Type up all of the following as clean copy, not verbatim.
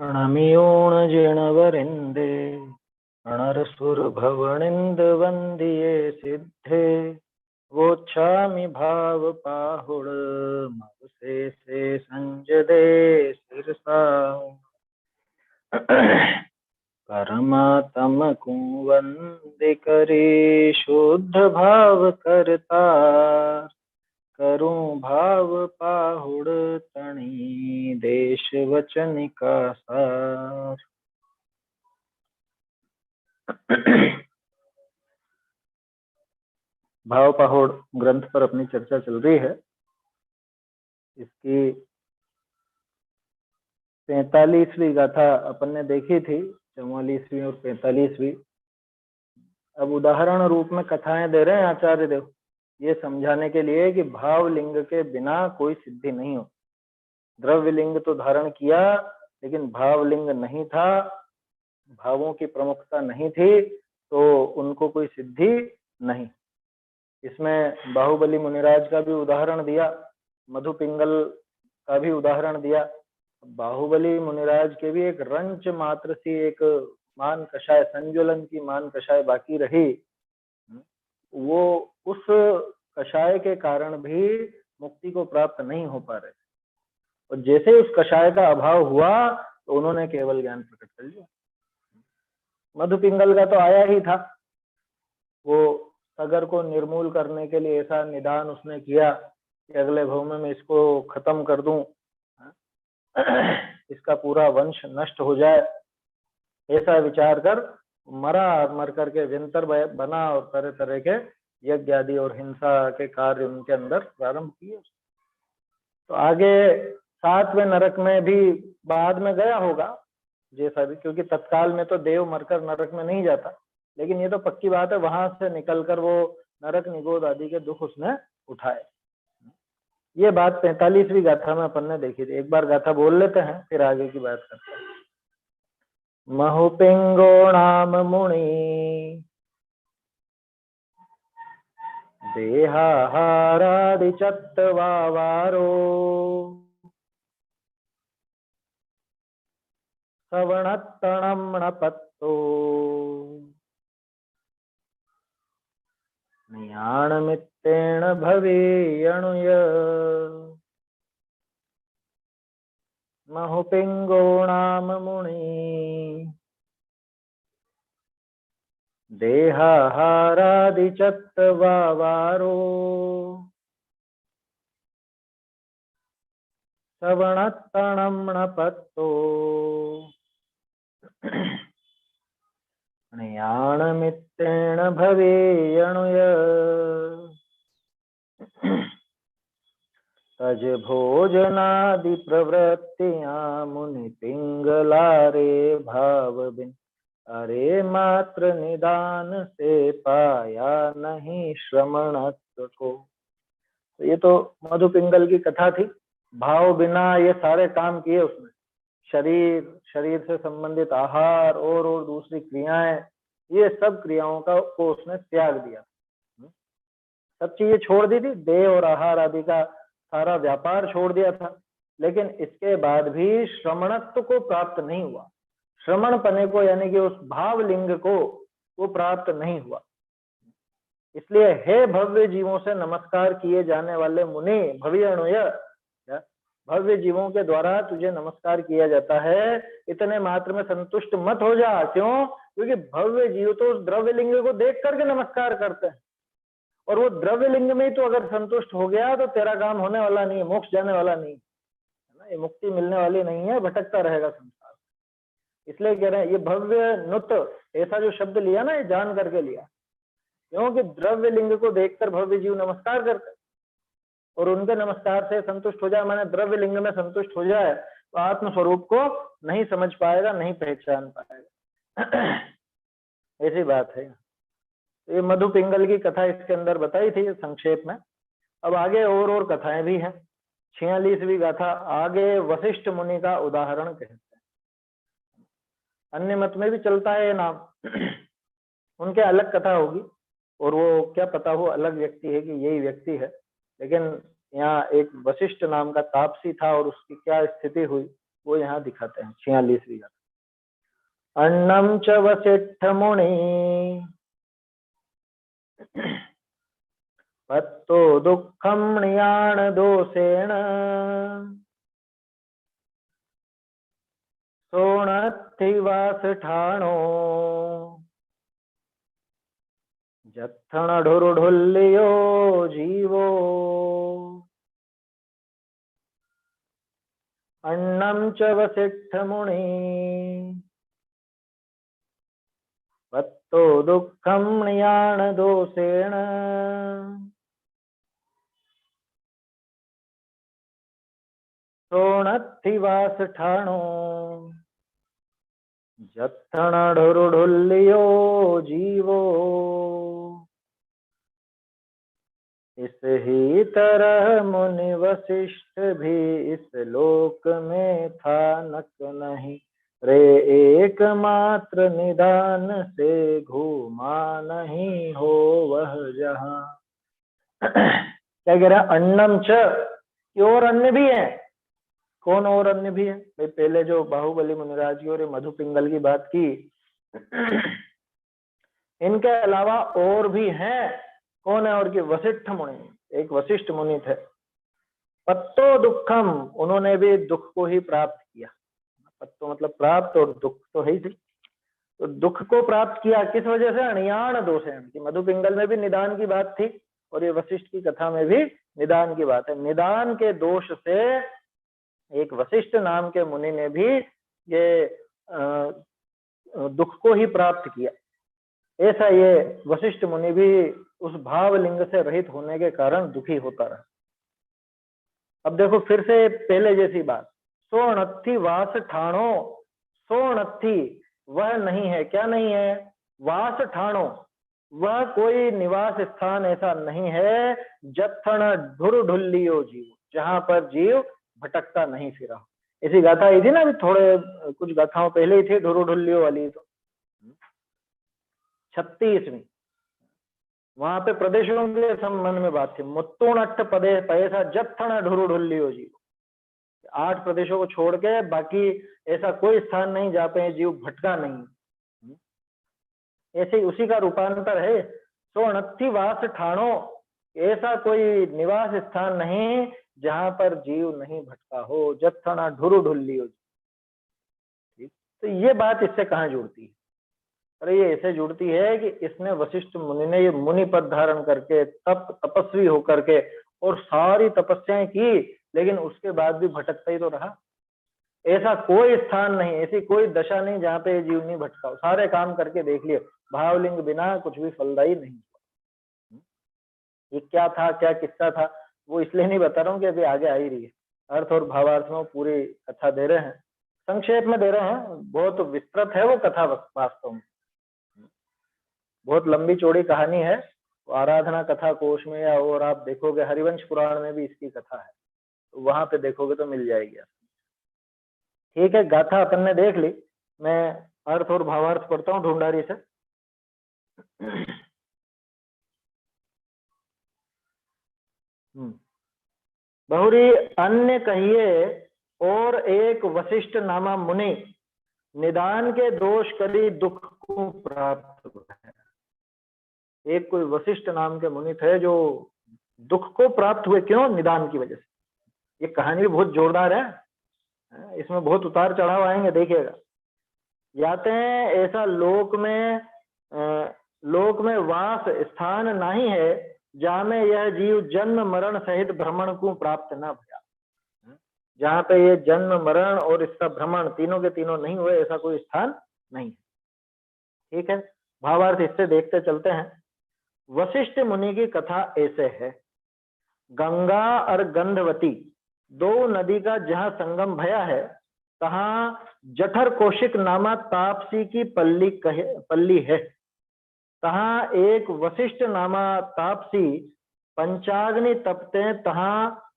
अणमियोण जिणवरिन्दे अणरसुरभवनिन्दवन्द्ये सिद्धे वोच्छामि भावपाहुड मवशेषे संजदे शिरसा परमात्म वंदे करे शुद्ध भाव करता करूं भाव पाहुड़ तणी देश वचन का सार। भाव पाहुड़ ग्रंथ पर अपनी चर्चा चल रही है। इसकी 45वीं गाथा अपन ने देखी थी, 44वीं और 45वीं। अब उदाहरण रूप में कथाएं दे रहे हैं आचार्य देव, ये समझाने के लिए कि भाव लिंग के बिना कोई सिद्धि नहीं हो। द्रव्य लिंग तो धारण किया लेकिन भाव लिंग नहीं था, भावों की प्रमुखता नहीं थी, तो उनको कोई सिद्धि नहीं। इसमें बाहुबली मुनिराज का भी उदाहरण दिया, मधु पिंगल का भी उदाहरण दिया। बाहुबली मुनिराज के भी एक रंच मात्र सी एक मान कषाय, संज्वलन की मान कषाय बाकी रही, वो उस कषाय के कारण भी मुक्ति को प्राप्त नहीं हो पा रहे। और जैसे उस कषाय का अभाव हुआ तो उन्होंने केवल ज्ञान प्रकट कर लिया। मधु पिंगल का तो आया ही था, वो सगर को निर्मूल करने के लिए ऐसा निदान उसने किया कि अगले भव में इसको खत्म कर दूं, इसका पूरा वंश नष्ट हो जाए, ऐसा विचार कर मरा, मर करके व्यंतर बना और तरह तरह के यज्ञ आदि और हिंसा के कार्य उनके अंदर प्रारंभ किए। तो आगे 7वें नरक में भी बाद में गया होगा जैसा भी, क्योंकि तत्काल में तो देव मरकर नरक में नहीं जाता, लेकिन ये तो पक्की बात है वहां से निकलकर वो नरक निगोद आदि के दुख उसने उठाए। ये बात 45वीं गाथा में अपन ने देखी थी। एक बार गाथा बोल लेते हैं फिर आगे की बात करते हैं। महुपिंगो नाम मुनि देहाहारादि चत्वावारो सवणत्तणम्णपत्तो नियाणमित्तेन भवेयणुय महुपिंगो नाम मुनि देहाहारादि चत्वावारो सवणत्तणम्णपत्तो नियाणमित्तेन भवेयणुय तज भोजनादि प्रवृत्तियां मुनि पिंगलारे भाव बिन अरे मात्र निदान से पाया नहीं श्रमणत्व को। तो ये तो मधु पिंगल की कथा थी। भाव बिना ये सारे काम किए उसने, शरीर से संबंधित आहार और दूसरी क्रियाएं, ये सब क्रियाओं को उसने त्याग दिया, सब चीजें छोड़ दी थी, देह और आहार आदि का सारा व्यापार छोड़ दिया था, लेकिन इसके बाद भी श्रमणत्व को प्राप्त नहीं हुआ। श्रमण पने को यानी कि उस भाव लिंग को वो प्राप्त नहीं हुआ। इसलिए हे भव्य जीवों से नमस्कार किए जाने वाले मुनि, भव्य भव्य जीवों के द्वारा तुझे नमस्कार किया जाता है, इतने मात्र में संतुष्ट मत हो जा। क्यों? क्योंकि भव्य जीव तो उस द्रव्य लिंग को देख करके नमस्कार करते हैं, और वो द्रव्य लिंग में ही तो अगर संतुष्ट हो गया तो तेरा काम होने वाला नहीं है, मोक्ष जाने वाला नहीं है ना, ये मुक्ति मिलने वाली नहीं है, भटकता रहेगा संसार। इसलिए कह रहे हैं ये भव्य नुत, ऐसा जो शब्द लिया ना, ये जान करके लिया, क्योंकि द्रव्य लिंग को देखकर भव्य जीव नमस्कार करते, और उनके नमस्कार से संतुष्ट हो जाए, माने द्रव्य लिंग में संतुष्ट हो जाए, तो आत्म स्वरूप को नहीं समझ पाएगा, नहीं पहचान पाएगा। ऐसी बात है। ये मधु पिंगल की कथा इसके अंदर बताई थी संक्षेप में। अब आगे और कथाएं भी हैं। 46वीं गाथा आगे वशिष्ठ मुनि का उदाहरण कहते हैं। अन्य मत में भी चलता है ये नाम, उनके अलग कथा होगी, और वो क्या पता हो अलग व्यक्ति है कि यही व्यक्ति है, लेकिन यहाँ एक वशिष्ठ नाम का तापसी था और उसकी क्या स्थिति हुई वो यहाँ दिखाते हैं 46वीं गाथा। अन्नम च वसिष्ठ मुनि पत्तो दुःखम नियाण दोषेण सोणत्थिवास ठाणो जत्थण ढुरुढुल्लियो जीवो। अन्नम च वसिष्ठ मुनि पत्तो दुःखम नियाण दोषेण सोणत्थिवास ठाणो जत्थण ढुरुढुल्लियो जीवो। इस ही तरह मुनि वशिष्ठ भी इस लोक में था नक नहीं रे, एकमात्र निदान से घूमा नहीं हो वह जहां। क्या कह रहा है? अन्नम च, और अन्य भी है। कौन और अन्य भी है भाई? पहले जो बाहुबली मुनिराज की और मधु पिंगल की बात की, इनके अलावा और भी हैं। कौन है और की? वशिष्ठ मुनि, एक वशिष्ठ मुनि थे। पत्तो दुखम, उन्होंने भी दुख को ही प्राप्त किया। पत्तो मतलब प्राप्त, और दुख तो है ही थी। तो दुख को प्राप्त किया किस वजह से? अणियाण दोषेण, की मधु पिंगल में भी निदान की बात थी और ये वशिष्ठ की कथा में भी निदान की बात है। निदान के दोष से एक वशिष्ठ नाम के मुनि ने भी ये दुख को ही प्राप्त किया। ऐसा ये वशिष्ठ मुनि भी उस भावलिंग से रहित होने के कारण दुखी होता रहा। अब देखो फिर से पहले जैसी बात, सोणत्थि वास ठाणो, सोणत्थि वह नहीं है। क्या नहीं है? वास ठाणो, वह कोई निवास स्थान ऐसा नहीं है। जत्थण ढुरुढुल्लियो जीव, जहां पर जीव भटकता नहीं फिरा। ऐसी गाथा आई थी ना अभी थोड़े कुछ गाथाओं पहले ही थी ढुरुढुल्लियो वाली, तो 36वीं, वहां पे प्रदेशों के संबंध में बात थी। मुत्तुणट्ठ पदे पैसा जत्थण ढुरुढुल्लियो जीव, 8 प्रदेशों को छोड़ के बाकी ऐसा कोई स्थान नहीं जहाँ पे जीव भटका नहीं। ऐसे ही उसी का रूपांतर है सोणत्थि वास ठाणो, ऐसा कोई निवास स्थान नहीं जहां पर जीव नहीं भटका हो। जत्थणा ढुरुढुल्लियो। तो ये बात इससे कहाँ जुड़ती है? अरे ये ऐसे जुड़ती है कि इसने वशिष्ठ मुनि ने ये मुनि पद धारण करके तपस्वी होकर के और सारी तपस्याएं की, लेकिन उसके बाद भी भटकता ही तो रहा। ऐसा कोई स्थान नहीं, ऐसी कोई दशा नहीं जहाँ पे जीव नहीं भटका। सारे काम करके देख लिए, भावलिंग बिना कुछ भी फलदायी नहीं। ये क्या था, क्या किस्सा था, वो इसलिए नहीं बता रहा हूँ कि अभी आगे आ ही रही है। अर्थ और भावार्थ में पूरी कथा दे रहे हैं, संक्षेप में दे रहे हैं। बहुत विस्तृत है वो कथा वास्तव में, बहुत लंबी चौड़ी कहानी है। आराधना कथा कोश में या और आप देखोगे हरिवंश पुराण में भी इसकी कथा है, तो वहां पे देखोगे तो मिल जाएगी। ठीक है, गाथा अपन ने देख ली। मैं अर्थ और भावार्थ पढ़ता हूँ ढूंढारी से। बहुरी अन्य कहिए और एक वशिष्ठ नामा मुनि, निदान के दोष करी दुख को प्राप्त है। एक कोई वशिष्ठ नाम के मुनि थे जो दुख को प्राप्त हुए। क्यों? निदान की वजह से। ये कहानी भी बहुत जोरदार है, इसमें बहुत उतार चढ़ाव आएंगे, देखिएगा। जाते हैं ऐसा लोक में वास स्थान नहीं है जहाँ में यह जीव जन्म मरण सहित भ्रमण को प्राप्त न भया। जहाँ पे ये जन्म मरण और इसका भ्रमण तीनों के तीनों नहीं हुए, ऐसा कोई स्थान नहीं है। ठीक है, भावार्थ इससे देखते चलते हैं। वशिष्ठ मुनि की कथा ऐसे है। गंगा और गंधवती दो नदी का जहाँ संगम भया है, तहाँ जठर कौशिक नामा तापसी की पल्ली है। तहाँ एक वशिष्ठ नामा तापसी पंचाग्नि तपते, तहाँ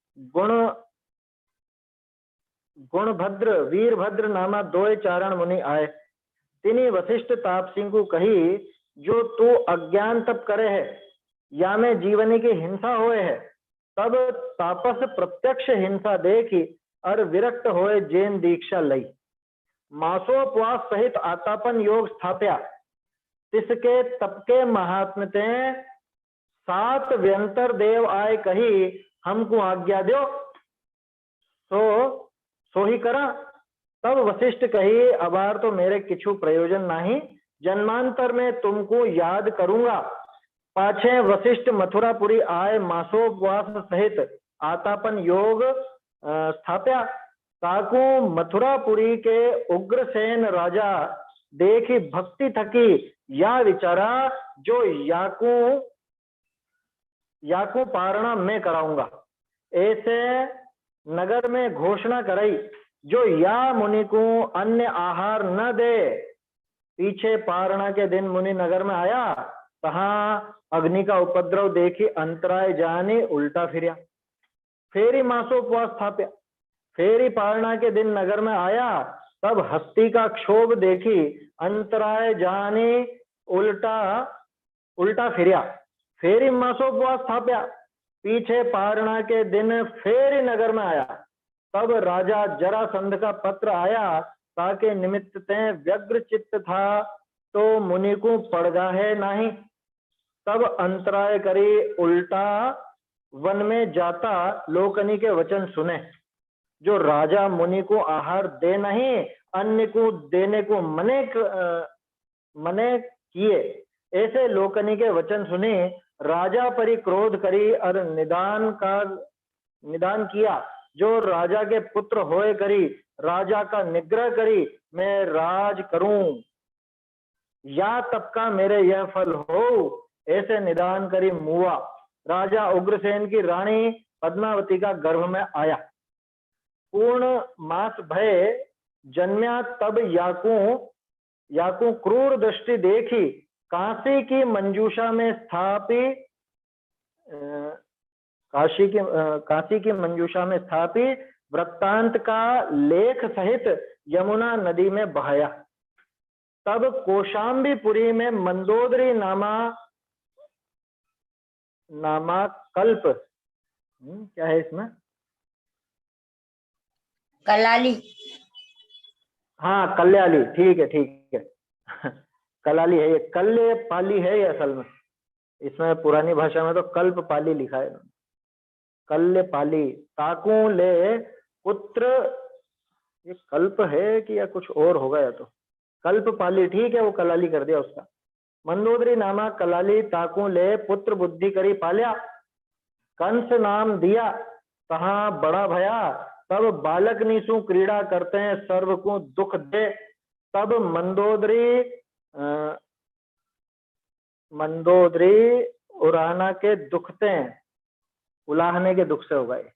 गुणभद्र वीरभद्र नामा दो चारण मुनि आए। तिनी वशिष्ठ तापसी को कही, जो तू अज्ञान तप करे है या में जीवनी की हिंसा होए है। तब तापस प्रत्यक्ष हिंसा देखी और विरक्त होए जैन दीक्षा लई। मासोपवास सहित आतापन योग स्थाप्या, तिसके तपके महात्म ते 7 व्यंतर देव आए कही, हमको आज्ञा दो सो ही करा। तब वशिष्ठ कही, अबार तो मेरे किछु प्रयोजन नहीं, जन्मांतर में तुमको याद करूंगा। पाछे वशिष्ठ मथुरापुरी आए, मासोपवास सहित आतापन योग स्थाप्या। ताकू मथुरापुरी के उग्रसेन राजा देखी भक्ति थकी, या विचारा जो याकू पारणा मैं कराऊंगा। ऐसे नगर में घोषणा कराई, जो या मुनि को अन्य आहार न दे। पीछे पारणा के दिन मुनि नगर में आया, तहां अग्नि का उपद्रव देखी अंतराय जाने उल्टा फिरिया। फेरी मासोपवास स्थाप्या। फेरी पारणा के दिन नगर में आया, तब हस्ती का क्षोभ देखी अंतराय जाने उल्टा फिरिया। फेरी मासोपवास स्थाप्या। पीछे पारणा के दिन फेरी नगर में आया, तब राजा जरासंध का पत्र आया, ताके निमित्त ते व्यग्र चित्त था, तो मुनि को पड़गा है नहीं। तब अंतराय करी उल्टा वन में जाता, लोकनी के वचन सुने। जो राजा मुनि को आहार दे नहीं, अन्य को देने को मने किए, ऐसे लोकनी के वचन सुने। राजा परि क्रोध करी और निदान किया, जो राजा के पुत्र होए करी, राजा का निग्रह करी, मैं राज करूं, या तब का मेरे यह फल हो, ऐसे निदान करी मुआ। राजा उग्रसेन की रानी पद्मावती का गर्भ में आया। पूर्ण मास भय जन्म्या, तब याकू क्रूर दृष्टि देखी, काशी की मंजूषा में स्थापित वृत्तांत का लेख सहित यमुना नदी में बहाया। तब कौशाम्बीपुरी में मंदोदरी नामा कल्प, क्या है इसमें, कलाली। हाँ कल्याली, ठीक है कलाली है ये, कल्य पाली है ये असल में। इसमें पुरानी भाषा में तो कल्प पाली लिखा है, कल्य पाली। ताकू ले पुत्र, ये कल्प है कि या कुछ और होगा, या तो कल्प पाली, ठीक है, वो कलाली कर दिया उसका। मंदोदरी नामा कलाली, ताकू ले पुत्र बुद्धि करी पाल्या। कंस नाम दिया, तहां बड़ा भया, तब बालक निशु क्रीड़ा करते हैं, सर्व को दुख दे। तब मंदोदरी उड़ाना के दुखते, उलाहने के दुख से होगा ये,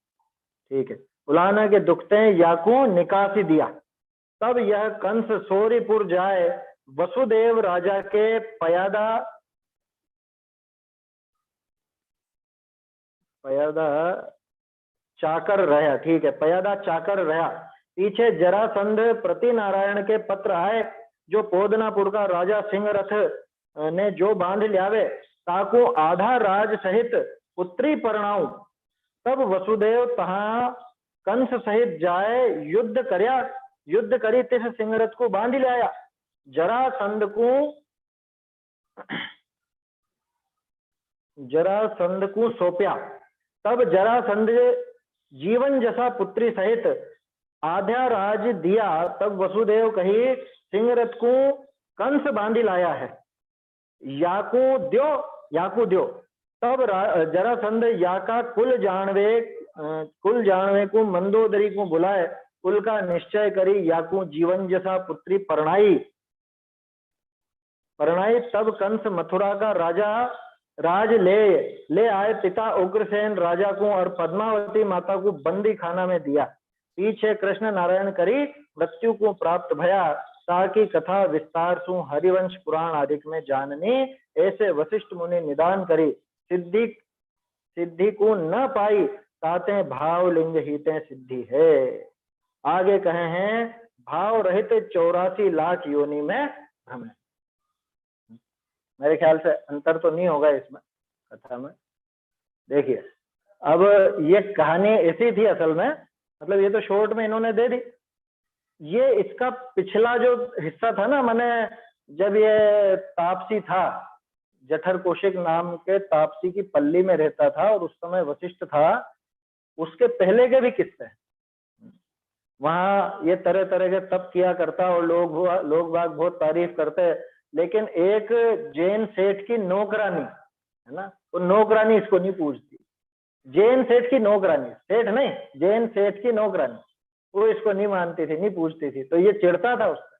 ठीक है, उलाहना के दुखते याकू निकासी दिया। तब यह कंस सोरीपुर जाए, वसुदेव राजा के पयादा चाकर रहा, ठीक है, पयादा चाकर रहा। पीछे जरासंध प्रति नारायण के पत्र आए, जो पोदनापुर का राजा सिंहरथ ने जो बांध लियावे, ताको आधा राज सहित पुत्री परणाऊ। तब वसुदेव तहां कंस सहित जाए, युद्ध करी तिस सिंहरथ को बांध लिया। जरासंध को सौंप्या। तब जरासंध जीवन जसा पुत्री सहित आधा राज दिया। तब वसुदेव कही, सिंहरथ को कंस बांधी लाया है, याकू द्यो। तब जरासंध याका कुल जानवे को मंदोदरी को बुलाए, कुल का निश्चय करी, याकू जीवन जसा पुत्री परणाई। तब कंस मथुरा का राज ले आए, पिता उग्रसेन राजा को और पद्मावती माता को बंदी खाना में दिया। पीछे कृष्ण नारायण करी मृत्यु को प्राप्त भया, ताकि कथा विस्तार सु हरिवंश पुराण आदि में जाननी। ऐसे वशिष्ठ मुनि निदान करी, सिद्धि को न पाई, ताते भाव लिंग हिते सिद्धि है। आगे कहे हैं, भाव रहित 84 लाख योनि में भ्रमे। मेरे ख्याल से अंतर तो नहीं होगा इसमें कथा में। देखिए, अब ये कहानी ऐसी थी असल में मतलब ये तो शॉर्ट में इन्होंने दे दी। ये इसका पिछला जो हिस्सा था ना, माने जब ये तापसी था, जठर कौशिक नाम के तापसी की पल्ली में रहता था और उस समय वशिष्ठ था, उसके पहले के भी किस्से हैं। वहां ये तरह तरह के तप किया करता और लोग बाग बहुत तारीफ करते। लेकिन एक जैन सेठ की नौकरानी है ना, वो नौकरानी इसको नहीं पूछती। जैन सेठ की नौकरानी, सेठ नहीं, जैन सेठ की नौकरानी, वो इसको नहीं मानती थी, नहीं पूछती थी। तो ये चिढ़ता था उससे,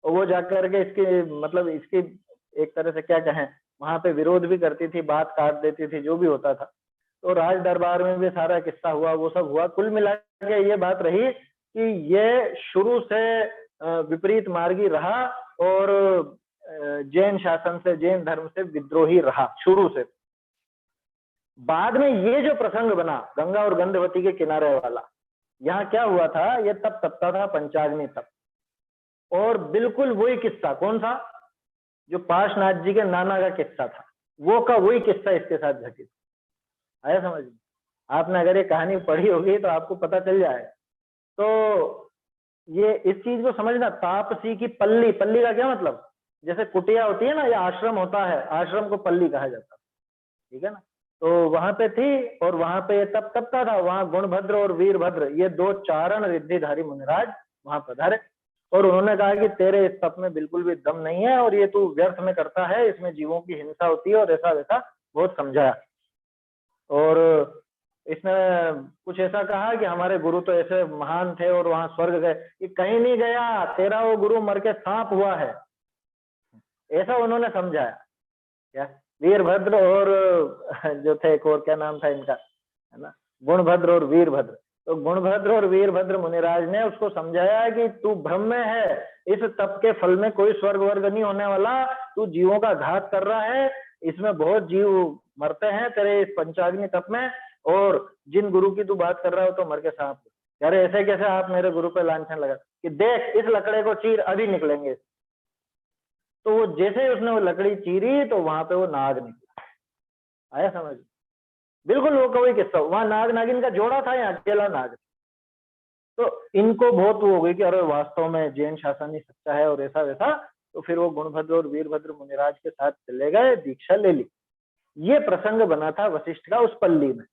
और वो जाकर के इसकी मतलब इसकी एक तरह से क्या कहें, वहां पे विरोध भी करती थी, बात काट देती थी, जो भी होता था। तो राज दरबार में भी सारा किस्सा हुआ, वो सब हुआ। कुल मिला के ये बात रही कि ये शुरू से विपरीत मार्गी रहा और जैन शासन से, जैन धर्म से विद्रोही रहा शुरू से। बाद में ये जो प्रसंग बना गंगा और गंधवती के किनारे वाला, यहाँ क्या हुआ था, ये तप तपता था पंचाग्नि तप, और बिल्कुल वही किस्सा, कौन सा, जो पार्श्वनाथ जी के नाना का किस्सा था, वो का वही किस्सा इसके साथ घटित। आया समझ में? आपने अगर ये कहानी पढ़ी होगी तो आपको पता चल जाएगा। तो ये इस चीज को समझना, तापसी की पल्ली, पल्ली का क्या मतलब, जैसे कुटिया होती है ना या आश्रम होता है, आश्रम को पल्ली कहा जाता है, ठीक है ना। तो वहां पे थी और वहां पे तप तपता था। वहां गुणभद्र और वीरभद्र, ये दो चारण रिद्धिधारी मुनिराज वहां पधारे और उन्होंने कहा कि तेरे इस तप में बिल्कुल भी दम नहीं है और ये तू व्यर्थ में करता है, इसमें जीवों की हिंसा होती है और ऐसा वैसा बहुत समझाया। और इसने कुछ ऐसा कहा कि हमारे गुरु तो ऐसे महान थे और वहां स्वर्ग गए, कि कहीं नहीं गया, तेरा वो गुरु मर के सांप हुआ है, ऐसा उन्होंने समझाया। क्या वीरभद्र और जो थे, एक और क्या नाम था इनका, है ना, गुणभद्र और वीरभद्र। तो गुणभद्र और वीरभद्र मुनिराज ने उसको समझाया कि तू भ्रम में है, इस तप के फल में कोई स्वर्ग वर्ग नहीं होने वाला, तू जीवों का घात कर रहा है, इसमें बहुत जीव मरते हैं तेरे इस पंचाग्नि तप में, और जिन गुरु की तू बात कर रहा हो तो मर के सांप। अरे ऐसे कैसे आप मेरे गुरु पे लांछन लगा, कि देख इस लकड़े को चीर, अभी निकलेंगे। तो वो जैसे उसने वो लकड़ी चीरी तो वहां पे वो नाग निकला। आया समझ? बिल्कुल वो कोई किस्सा, वहां नाग नागिन का जोड़ा था या अकेला नाग। तो इनको बहुत वो हो गई कि अरे वास्तव में जैन शासन ही सच्चा है और ऐसा वैसा। तो फिर वो गुणभद्र और वीरभद्र मुनिराज के साथ चले गए, दीक्षा ले ली। ये प्रसंग बना था वशिष्ठ का उस पल्ली में,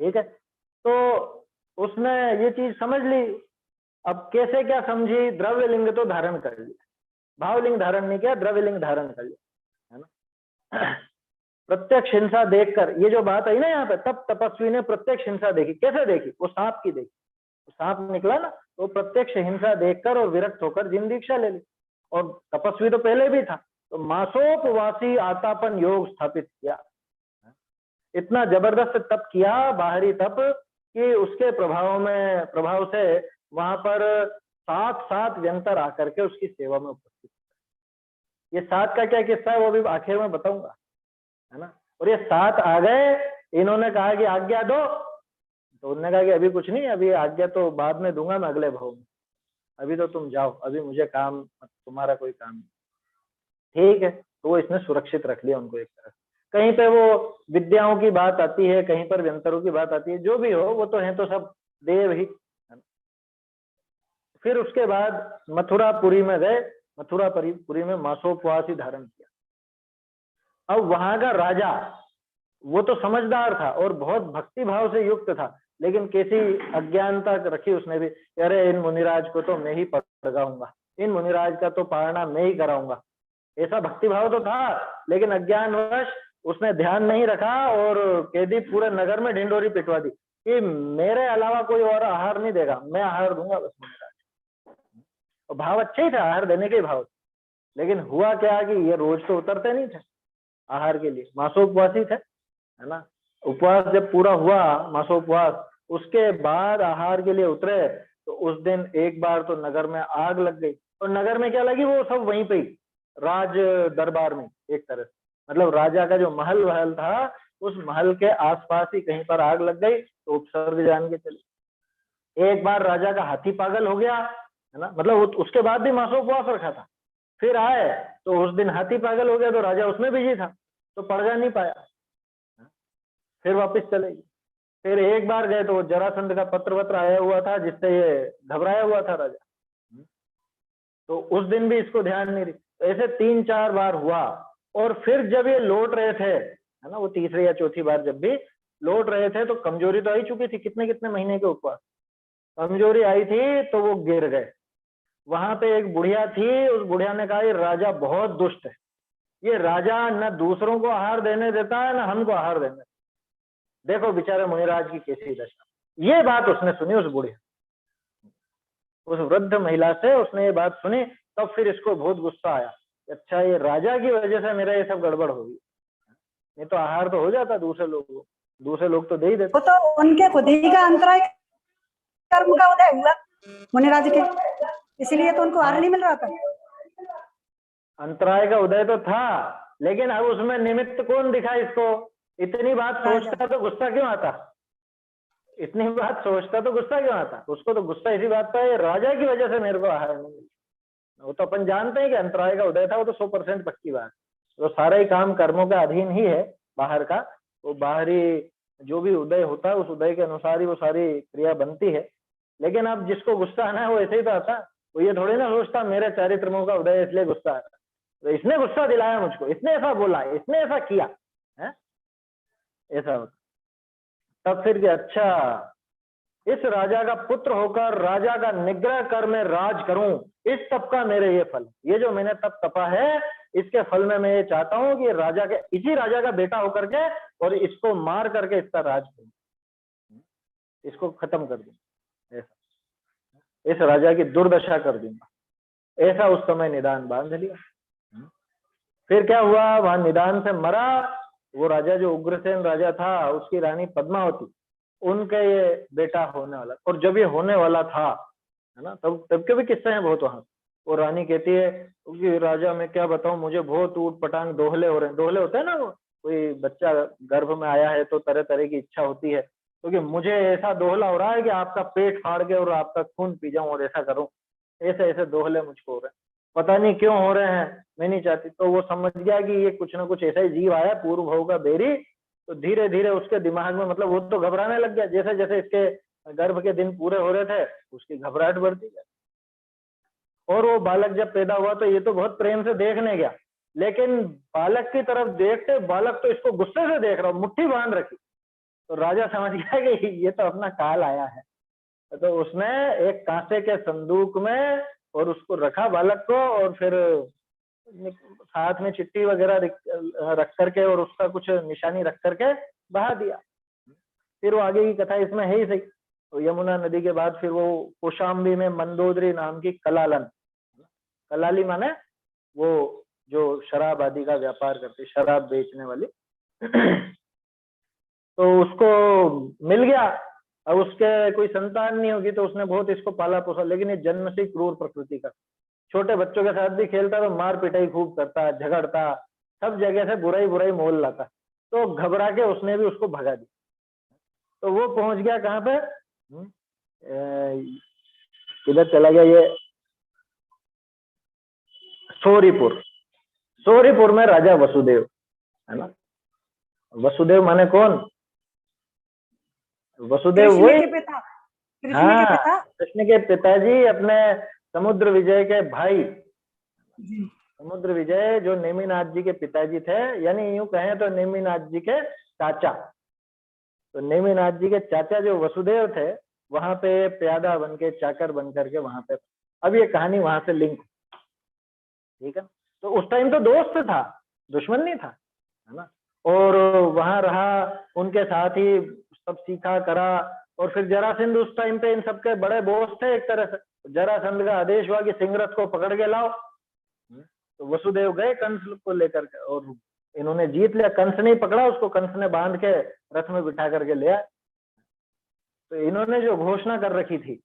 ठीक है। तो उसने ये चीज समझ ली। अब कैसे क्या समझी, द्रव्य लिंग तो धारण कर लिया, भावलिंग धारण नहीं किया, द्रव्य लिंग धारण कर लिया, है ना। प्रत्यक्ष हिंसा देखकर, ये जो बात आई ना यहाँ पे, तब तपस्वी ने प्रत्यक्ष हिंसा देखी। कैसे देखी? वो सांप की देखी, सांप निकला ना, तो प्रत्यक्ष हिंसा देखकर और विरक्त होकर जिन दीक्षा ले ली। और तपस्वी तो पहले भी था, तो मासोपवासी आतापन योग स्थापित किया। इतना जबरदस्त तप किया, बाहरी तप, कि उसके प्रभाव से वहां पर 7 यंत्र आकर के उसकी सेवा में उपस्थित। ये 7 का क्या किस्सा है वो भी आखिर में बताऊंगा, है ना। और ये 7 आ गए, इन्होंने कहा कि आज्ञा दो, तो उन्होंने कहा कि अभी कुछ नहीं, अभी आज्ञा तो बाद में दूंगा मैं अगले भाव में, अभी तो तुम जाओ, अभी मुझे काम, तुम्हारा कोई काम नहीं। ठीक है, तो वो इसने सुरक्षित रख लिया उनको एक तरह। कहीं पे वो विद्याओं की बात आती है, कहीं पर व्यंतरों की बात आती है, जो भी हो वो तो है तो सब देव ही। फिर उसके बाद मथुरापुरी में गए, मथुरापुरी में मासोपवास ही धारण किया। अब वहां का राजा वो तो समझदार था और बहुत भक्ति भाव से युक्त था, लेकिन कैसी अज्ञानता रखी उसने भी, अरे इन मुनिराज को तो मैं ही पकड़ाऊंगा, इन मुनिराज का तो पालना मैं ही कराऊंगा। ऐसा भक्ति भाव तो था, लेकिन अज्ञानवश उसने ध्यान नहीं रखा और कैदी पूरे नगर में ढिंडोरी पिटवा दी कि मेरे अलावा कोई और आहार नहीं देगा, मैं आहार दूंगा बस मुनिराज। और भाव अच्छे ही था, आहार देने के भाव, लेकिन हुआ क्या कि ये रोज तो उतरते नहीं थे आहार के लिए, मासोपवासी थे, है ना। उपवास जब पूरा हुआ, मासोपवास, उसके बाद आहार के लिए उतरे, तो उस दिन एक बार तो नगर में आग लग गई। और नगर में क्या लगी, वो सब वहीं पे ही राज दरबार में एक तरह से, मतलब राजा का जो महल वहल था उस महल के आसपास ही कहीं पर आग लग गई। तो उपसर्ग जान के चले। एक बार राजा का हाथी पागल हो गया, है ना, मतलब उसके बाद भी मासोपवास रखा था, फिर आए तो उस दिन हाथी पागल हो गया, तो राजा उसमें बिजी था तो पड़गा नहीं पाया, फिर वापस चले गए। फिर एक बार गए तो वो जरासंध का पत्र वत्र आया हुआ था जिससे ये घबराया हुआ था राजा, तो उस दिन भी इसको ध्यान नहीं रही। तो ऐसे 3-4 बार हुआ। और फिर जब ये लौट रहे थे, है ना, वो तीसरी या चौथी बार जब भी लौट रहे थे तो कमजोरी तो आई चुकी थी, कितने कितने महीने के उपवास, कमजोरी आई थी, तो वो गिर गए। वहां पे एक बुढ़िया थी, उस बुढ़िया ने कहा ये राजा बहुत दुष्ट है, ये राजा न दूसरों को आहार देने देता है न हमको आहार देने, देखो बेचारे मुनिराज की कैसी दशा। ये बात उसने सुनी, उस बुढ़िया, उस वृद्ध महिला से उसने ये बात सुनी, तब फिर इसको बहुत गुस्सा आया, अच्छा ये राजा की वजह से मेरा ये सब गड़बड़ होगी, नहीं तो आहार तो हो जाता दूसरे लोगों, दूसरे लोग तो दे ही देते। वो तो उनके खुद ही का अंतराय कर्म का उदय हुआ मुनिराज के, इसीलिए तो उनको आहार नहीं मिल रहा था। अंतराय का उदय तो था, लेकिन अब उसमें निमित्त कौन दिखा इसको? इतनी बात सोचता तो गुस्सा क्यों आता? इतनी बात सोचता तो गुस्सा क्यों आता? उसको तो गुस्सा इसी बात का है, राजा की वजह से मेरे को आहार नहीं मिला। वो तो अपन जानते हैं कि अंतराय का उदय था, वो तो 100% पक्की बात। तो सारा ही काम कर्मों के अधीन ही है बाहर का, वो बाहरी जो भी उदय होता है उस उदय के अनुसार ही वो सारी क्रिया बनती है। लेकिन अब जिसको गुस्सा आना है वो ऐसे ही तो आता, वो ये थोड़ी ना सोचता मेरे चारित्र्यों का उदय इसलिए गुस्सा आता, तो इसने गुस्सा दिलाया मुझको, इसने ऐसा बोला, इसने ऐसा किया है, ऐसा होता। तब फिर कि अच्छा इस राजा का पुत्र होकर राजा का निग्रह कर मैं राज करूं, इस तप का मेरे ये फल, ये जो मैंने तप तपा है इसके फल में मैं ये चाहता हूं कि राजा के, इसी राजा का बेटा होकर के और इसको मार करके इसका राज करूं, इसको खत्म कर दूं, ऐसा इस राजा की दुर्दशा कर दूंगा, ऐसा उस समय निदान बांध लिया। फिर क्या हुआ, वहां निदान से मरा वो राजा, जो उग्रसेन राजा था, उसकी रानी पद्मावती, उनका ये बेटा होने वाला। और जब ये होने वाला था, है ना, तब के भी किस्से हैं बहुत वहां। वो रानी कहती है कि राजा मैं क्या बताऊं, मुझे बहुत ऊट पटांग दोहले हो रहे हैं, दोहले होते हैं ना, वो कोई बच्चा गर्भ में आया है तो तरह तरह की इच्छा होती है, क्योंकि मुझे ऐसा दोहला हो रहा है कि आपका पेट फाड़ के और आपका खून पी जाऊं और ऐसा करूं, ऐसे ऐसे दोहले मुझको हो रहे हैं, पता नहीं क्यों हो रहे हैं, मैं नहीं चाहती। तो वो समझ गया कि ये कुछ ना कुछ ऐसा ही जीव आया पूर्व भाव का बेरी, तो धीरे धीरे उसके दिमाग में, मतलब वो तो घबराने लग गया, जैसे जैसे इसके गर्भ के दिन पूरे हो रहे थे उसकी घबराहट बढ़ती गई। और वो बालक जब पैदा हुआ तो ये तो बहुत प्रेम से देखने गया, लेकिन बालक की तरफ देखते बालक तो इसको गुस्से से देख रहा, मुट्ठी बांध रखी। तो राजा समझ गया कि ये तो अपना काल आया है, तो उसने एक कांसे के संदूक में और उसको रखा बालक को, और फिर साथ में चिट्ठी वगैरह रख करके और उसका कुछ निशानी रख करके बहा दिया। फिर वो आगे की कथा इसमें है ही सही। तो यमुना नदी के बाद फिर वो कौशाम्बी में मंदोदरी नाम की कलालन, कलाली माने वो जो शराब आदि का व्यापार करती, शराब बेचने वाली, तो उसको मिल गया। अब उसके कोई संतान नहीं होगी तो उसने बहुत इसको पाला पोसा, लेकिन ये जन्म से क्रूर प्रकृति का, छोटे बच्चों के साथ भी खेलता तो मार पिटाई खूब करता, झगड़ता, सब जगह से बुराई बुराई मोल लाता। तो घबरा के उसने भी उसको भगा दिया। तो वो पहुंच गया कहाँ पे, इधर चला गया ये सोरीपुर। सोरीपुर में राजा वसुदेव, है ना, वसुदेव माने कौन, वसुदेव वही, हाँ, कृष्ण के पिताजी, अपने समुद्र विजय के भाई, समुद्र विजय जो नेमिनाथ जी के पिताजी थे, यानी यूं कहें तो नेमिनाथ जी के चाचा। तो नेमिनाथ जी के चाचा जो वसुदेव थे, वहां पे प्यादा बन के, चाकर बन करके वहां पे। अब ये कहानी वहां से लिंक, ठीक है। तो उस टाइम तो दोस्त था, दुश्मन नहीं था, है ना। और वहां रहा, उनके साथ ही सब सीखा करा। और फिर जरासंध उस टाइम पे इन सबके बड़े बॉस थे एक तरह से। जरासंध का आदेश हुआ कि सिंहरथ को पकड़ के लाओ। तो वसुदेव गए कंस को लेकर के, और इन्होंने जीत लिया। कंस नहीं पकड़ा उसको, कंस ने बांध के रथ में बिठा करके लिया। तो इन्होंने जो घोषणा कर रखी थी,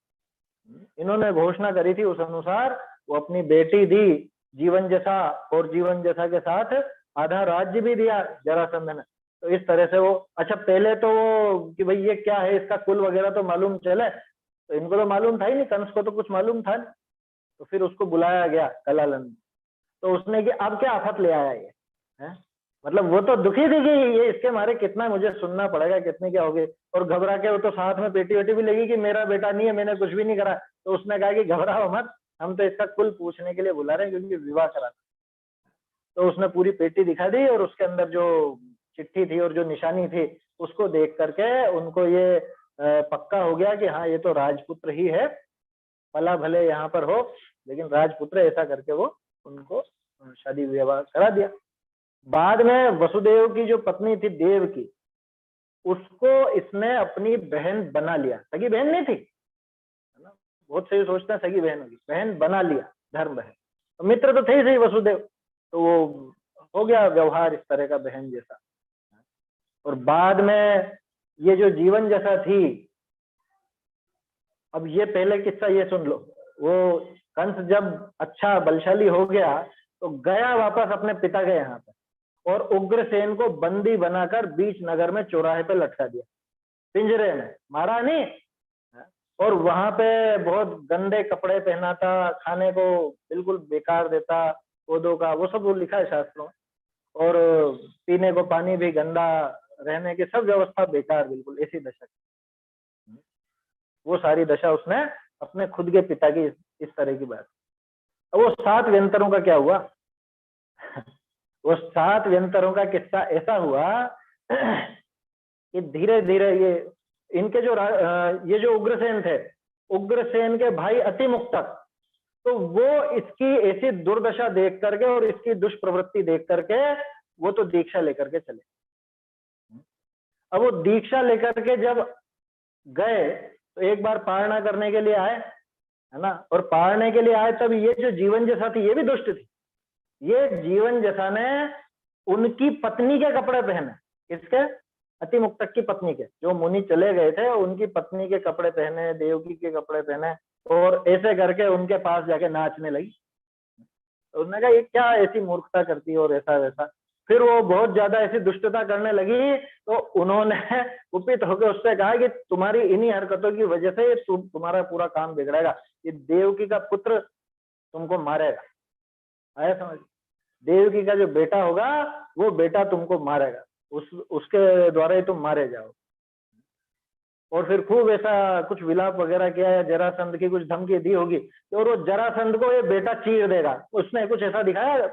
इन्होंने घोषणा करी थी, उस अनुसार वो अपनी बेटी दी जीवन जसा, और जीवन जसा के साथ आधा राज्य भी दिया जरासंध ने। तो इस तरह से वो, अच्छा पहले तो कि भाई ये क्या है, इसका कुल वगैरह तो मालूम चले, तो इनको तो मालूम था ही नहीं, कंस को तो कुछ मालूम था नहीं। तो फिर उसको बुलाया गया कलालन, तो उसने कि अब क्या आफत ले आया ये है, मतलब वो तो दुखी थी कि ये इसके मारे कितना मुझे सुनना पड़ेगा, कितने क्या होगे, और घबरा के वो तो साथ में पेटी वेटी भी लगी कि मेरा बेटा नहीं है, मैंने कुछ भी नहीं करा। तो उसने कहा कि घबराओ मत, हम तो इसका कुल पूछने के लिए बुला रहे हैं क्योंकि विवाह करा। तो उसने पूरी पेटी दिखा दी और उसके अंदर जो चिट्ठी थी और जो निशानी थी उसको देख करके उनको ये पक्का हो गया कि हाँ ये तो राजपुत्र ही है, पला भले यहाँ पर हो लेकिन राजपुत्र, ऐसा करके वो उनको शादी विवाह करा दिया। बाद में वसुदेव की जो पत्नी थी देवकी, उसको इसने अपनी बहन बना लिया। सगी बहन नहीं थी, है ना, बहुत सही सोचते हैं सगी बहन होगी, बहन बना लिया, धर्म बहन। तो मित्र तो थे ही सही वसुदेव, तो वो हो गया व्यवहार इस तरह का बहन जैसा। और बाद में ये जो जीवन जैसा थी, अब ये पहले किस्सा ये सुन लो। वो कंस जब अच्छा बलशाली हो गया तो गया वापस अपने पिता के यहाँ पे और उग्रसेन को बंदी बनाकर बीच नगर में चौराहे पे लटका दिया, पिंजरे में, मारा नहीं। और वहां पे बहुत गंदे कपड़े पहनाता, खाने को बिल्कुल बेकार देता, पौधों का, वो सब वो लिखा है शास्त्रों में। और पीने को पानी भी गंदा, रहने की सब व्यवस्था बेकार, बिल्कुल ऐसी दशा। वो सारी दशा उसने अपने खुद के पिता की इस तरह की बात। अब वो 7 व्यंतरों का क्या हुआ? वो 7 व्यंतरों का किस्सा ऐसा हुआ कि धीरे धीरे ये इनके जो ये जो उग्रसेन थे, उग्रसेन के भाई अतिमुक्तक, तो वो इसकी ऐसी दुर्दशा देख करके और इसकी दुष्प्रवृत्ति देख करके वो तो दीक्षा लेकर के चले। अब वो दीक्षा लेकर के जब गए तो एक बार पारणा करने के लिए आए, है ना, और पारने के लिए आए तब ये जो जीवन जैसा थी ये भी दुष्ट थी। ये जीवन जैसा ने उनकी पत्नी के कपड़े पहने, किसके? अतिमुक्तक की पत्नी के, जो मुनि चले गए थे उनकी पत्नी के कपड़े पहने, देवकी के कपड़े पहने, और ऐसे करके उनके पास जाके नाचने लगी। उसने कहा ये क्या ऐसी मूर्खता करती है और ऐसा वैसा। फिर वो बहुत ज्यादा ऐसी दुष्टता करने लगी तो उन्होंने कुपित होकर उससे कहा कि तुम्हारी इन्हीं हरकतों की वजह से तुम्हारा पूरा काम बिगड़ेगा, ये देवकी का पुत्र तुमको मारेगा। आया समझ? देवकी का जो बेटा होगा वो बेटा तुमको मारेगा, उसके द्वारा ही तुम मारे जाओ। और फिर खूब ऐसा कुछ विलाप वगैरह किया है, जरासंध की कुछ धमकी दी होगी और वो जरासंध को ये बेटा चीर देगा। उसने कुछ ऐसा दिखाया,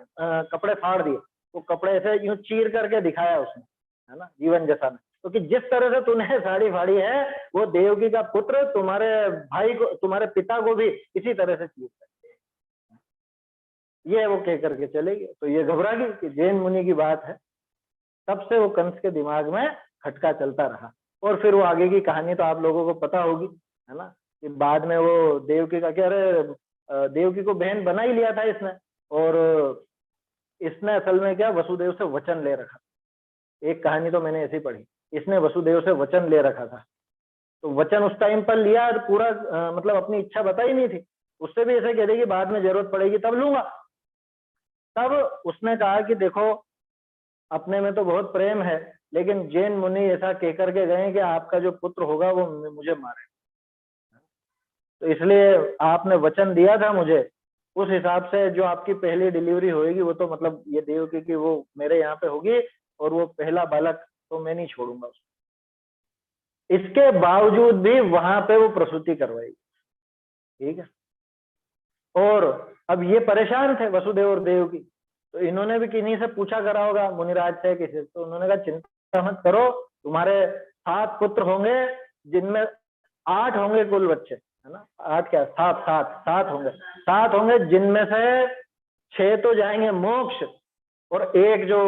कपड़े फाड़ दिए, वो कपड़े ऐसे यूं चीर करके दिखाया उसने, है ना, जीवन जैसा में। तो कि जिस तरह से तूने साड़ी फाड़ी है वो देवकी का पुत्र तुम्हारे भाई को, तुम्हारे पिता को भी इसी तरह से चीर सकते हैं। ये वो कह करके चले गए। तो ये घबरा गई कि जैन मुनि की बात है। तब से वो कंस के दिमाग में खटका चलता रहा। और फिर वो आगे की कहानी तो आप लोगों को पता होगी, है ना, कि बाद में वो देवकी का कह रहे, देवकी को बहन बना ही लिया था इसने, और इसने असल में क्या वसुदेव से वचन ले रखा। एक कहानी तो मैंने ऐसी पढ़ी, इसने वसुदेव से वचन ले रखा था। तो वचन उस टाइम पर लिया, पूरा मतलब अपनी इच्छा बताई नहीं थी। उससे भी ऐसे कह दे कि बाद में जरूरत पड़ेगी तब लूंगा। तब उसने कहा कि देखो अपने में तो बहुत प्रेम है, लेकिन जैन मुनि ऐसा कहकर के गए कि आपका जो पुत्र होगा वो मुझे मारे, तो इसलिए आपने वचन दिया था मुझे, उस हिसाब से जो आपकी पहली डिलीवरी होगी वो तो मतलब ये देवकी की वो मेरे यहाँ पे होगी, और वो पहला बालक तो मैं नहीं छोड़ूंगा उसको। इसके बावजूद भी वहां पे वो प्रसूति करवाई, ठीक है। और अब ये परेशान थे वसुदेव और देवकी, तो इन्होंने भी किन्हीं से पूछा करा होगा, मुनिराज से किसी, तो उन्होंने कहा चिंता मत करो, तुम्हारे 7 पुत्र होंगे जिनमें 8 होंगे कुल बच्चे, है ना, 8 क्या 7 होंगे, 7 होंगे जिनमें से 6 तो जाएंगे मोक्ष और 1 जो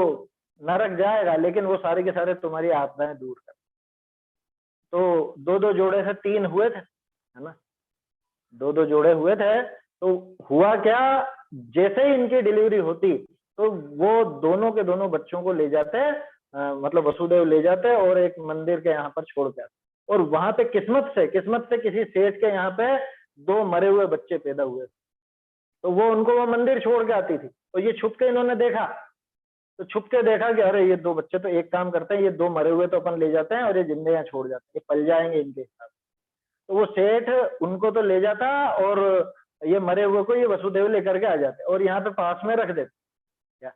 नरक जाएगा, लेकिन वो सारे के सारे तुम्हारी आपदाएं दूर कर। तो 2-2 जोड़े से 3 हुए थे, है ना, 2-2 जोड़े हुए थे। तो हुआ क्या, जैसे ही इनकी डिलीवरी होती तो वो दोनों के दोनों बच्चों को ले जाते, मतलब वसुदेव ले जाते और एक मंदिर के यहाँ पर छोड़ के आते। और वहां पे किस्मत से किसी सेठ के यहाँ पे 2 मरे हुए बच्चे पैदा हुए, तो वो उनको वो मंदिर छोड़ के आती थी। तो ये छुप के इन्होंने देखा, तो छुप के देखा कि अरे ये 2 बच्चे, तो एक काम करते हैं, ये 2 मरे हुए तो अपन ले जाते हैं और ये जिंदे यहाँ छोड़ जाते हैं, ये पल जाएंगे इनके हिसाब। तो वो सेठ उनको तो ले जाता और ये मरे हुए को ये वसुदेव लेकर के आ जाते और यहाँ पे पास में रख देते। क्या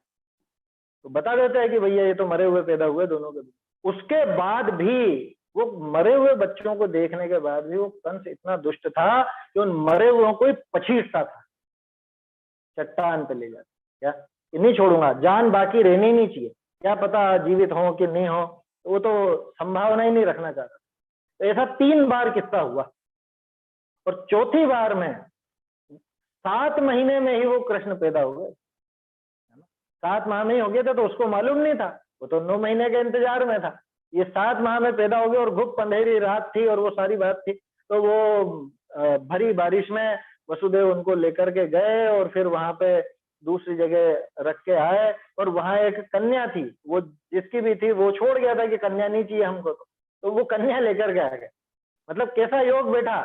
तो बता देते हैं कि भैया ये तो मरे हुए पैदा हुए दोनों के। उसके बाद भी वो मरे हुए बच्चों को देखने के बाद भी वो कंस इतना दुष्ट था कि उन मरे हुओं को ही पछीटता था, चट्टान पे ले जाता, क्या कि नहीं छोड़ूंगा, जान बाकी रहनी नहीं चाहिए, क्या पता जीवित हो कि नहीं हो, तो वो तो संभावना ही नहीं रखना चाहता। तो ऐसा 3 बार किस्सा हुआ, और चौथी बार में 7 महीने में ही वो कृष्ण पैदा हो गए। 7 माह में ही हो गए थे, तो उसको मालूम नहीं था, वो तो 9 महीने के इंतजार में था। ये 7 माह में पैदा हो गए, और घुप अंधेरी रात थी और वो सारी बात थी। तो वो भरी बारिश में वसुदेव उनको लेकर के गए, और फिर वहां पे दूसरी जगह रख के आए, और वहां एक कन्या थी, वो जिसकी भी थी, वो छोड़ गया था कि कन्या नहीं चाहिए हमको, तो वो कन्या लेकर के आ गए। मतलब कैसा योग बेटा,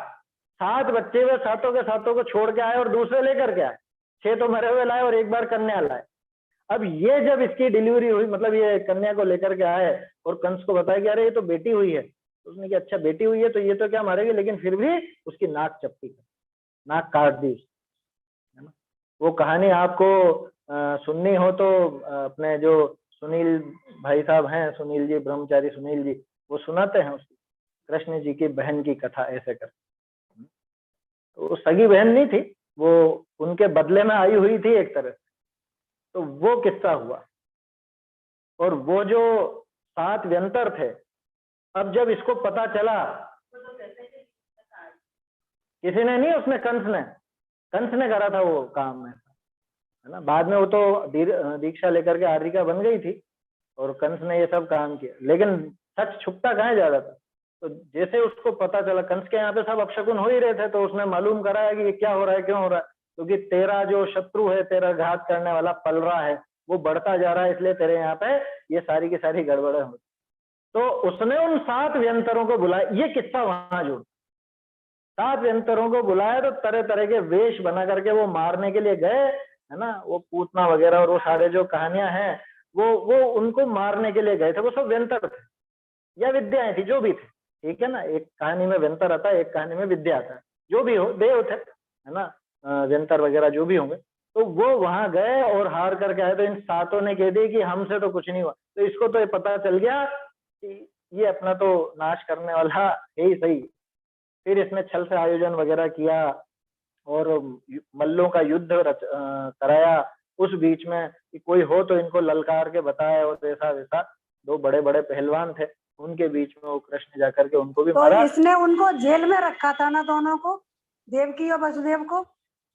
7 बच्चे हुए, सातों के सातों को छोड़ के आए और दूसरे लेकर के आए, 6 तो मरे हुए लाए और 1 बार कन्या लाए। अब ये जब इसकी डिलीवरी हुई, मतलब ये कन्या को लेकर के आए और कंस को बताया कि अरे ये तो बेटी हुई है, तो उसने कहा अच्छा बेटी हुई है तो ये तो क्या मारेगी, लेकिन फिर भी उसकी नाक चपटी, नाक काट दी, है ना। वो कहानी आपको सुननी हो तो अपने जो सुनील भाई साहब हैं, सुनील जी, ब्रह्मचारी सुनील जी, वो सुनाते हैं उसकी, कृष्ण जी की बहन की कथा ऐसे कर। तो सगी बहन नहीं थी वो, उनके बदले में आई हुई थी एक तरह से। तो वो किस्सा हुआ, और वो जो 7 व्यंतर थे, अब जब इसको पता चला, किसी ने नहीं, उसने कंस ने करा था वो काम में, है ना। बाद में वो तो दीक्षा लेकर के आर्यिका बन गई थी, और कंस ने ये सब काम किया, लेकिन सच छुपता कहाँ जा रहा था। तो जैसे उसको पता चला, कंस के यहाँ पे सब अपशकुन हो ही रहे थे, तो उसने मालूम कराया कि ये क्या हो रहा है, क्यों हो रहा है, क्योंकि तेरा जो शत्रु है, तेरा घात करने वाला पल रहा है, वो बढ़ता जा रहा है, इसलिए तेरे यहाँ पे ये सारी की सारी गड़बड़ें हो। तो उसने उन 7 व्यंतरों को बुलाया, ये किस्सा वहां जुड़, 7 व्यंतरों को बुलाया, तो तरह तरह के वेश बना करके वो मारने के लिए गए, है ना। वो पूतना वगैरह और वो सारे जो कहानियां हैं, वो उनको मारने के लिए गए थे। वो सब व्यंतर थे या विद्याएं थी, जो भी थे, ठीक है ना। एक कहानी में व्यंतर आता है, एक कहानी में विद्या आता है, जो भी हो, देव थे, है ना, व्यंतर वगैरह जो भी होंगे। तो वो वहां गए और हार करके आए, तो इन 7 ने कह दी कि हमसे तो कुछ नहीं हुआ। तो इसको तो ये पता चल गया कि ये अपना तो नाश करने वाला है ही सही। फिर इसने छल से आयोजन वगैरह किया, और मल्लों का युद्ध कराया उस बीच में, कि कोई हो तो इनको ललकार के बताए, और ऐसा वैसा 2 बड़े बड़े पहलवान थे, उनके बीच में वो कृष्ण जाकर के उनको भी तो मारा। इसने उनको जेल में रखा था ना, दोनों को, देवकी और वसुदेव को।